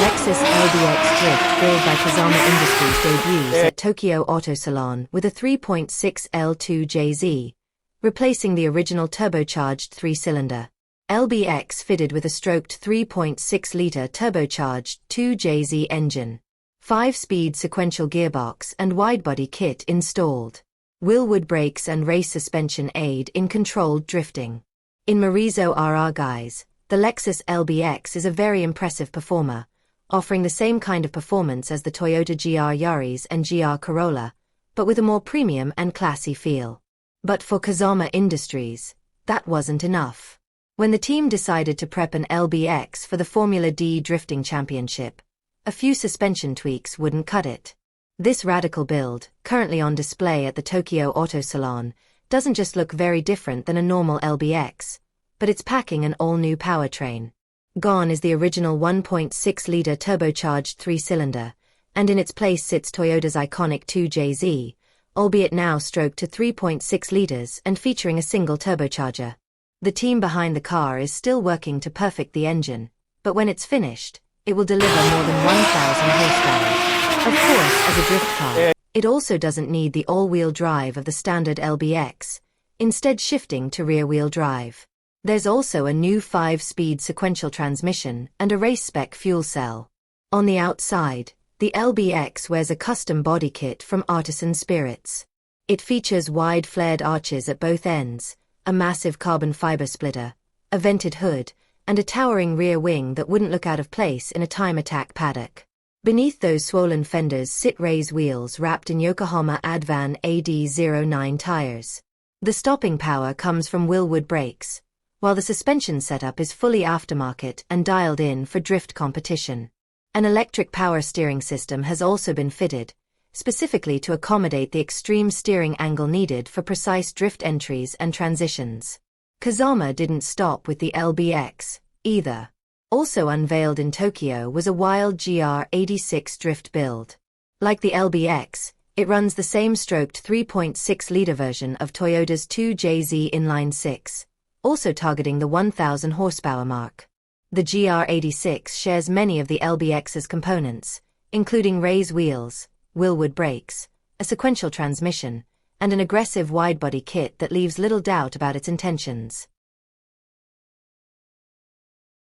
Lexus LBX Drift built by Kazama Industries debuts at Tokyo Auto Salon with a 3.6 L2JZ, replacing the original turbocharged 3-cylinder LBX fitted with a stroked 3.6-liter turbocharged 2JZ engine, 5-speed sequential gearbox and widebody kit installed. Wilwood brakes and race suspension aid in controlled drifting. In Morizo RR guise, the Lexus LBX is a very impressive performer, offering the same kind of performance as the Toyota GR Yaris and GR Corolla, but with a more premium and classy feel. But for Kazama Industries, that wasn't enough. When the team decided to prep an LBX for the Formula D Drifting Championship, a few suspension tweaks wouldn't cut it. This radical build, currently on display at the Tokyo Auto Salon, doesn't just look very different than a normal LBX, but it's packing an all-new powertrain. Gone is the original 1.6-liter turbocharged 3-cylinder, and in its place sits Toyota's iconic 2JZ, albeit now stroked to 3.6 liters and featuring a single turbocharger. The team behind the car is still working to perfect the engine, but when it's finished, it will deliver more than 1,000 horsepower. Of course, as a drift car, it also doesn't need the all-wheel drive of the standard LBX, instead shifting to rear-wheel drive. There's also a new 5-speed sequential transmission and a race-spec fuel cell. On the outside, the LBX wears a custom body kit from Artisan Spirits. It features wide flared arches at both ends, a massive carbon fiber splitter, a vented hood, and a towering rear wing that wouldn't look out of place in a time attack paddock. Beneath those swollen fenders sit race wheels wrapped in Yokohama Advan AD09 tires. The stopping power comes from Wilwood brakes, while the suspension setup is fully aftermarket and dialed in for drift competition. An electric power steering system has also been fitted, specifically to accommodate the extreme steering angle needed for precise drift entries and transitions. Kazama didn't stop with the LBX, either. Also unveiled in Tokyo was a wild GR86 drift build. Like the LBX, it runs the same stroked 3.6-liter version of Toyota's 2JZ inline-6, also targeting the 1,000 horsepower mark. The GR86 shares many of the LBX's components, including raised wheels, Wilwood brakes, a sequential transmission, and an aggressive widebody kit that leaves little doubt about its intentions.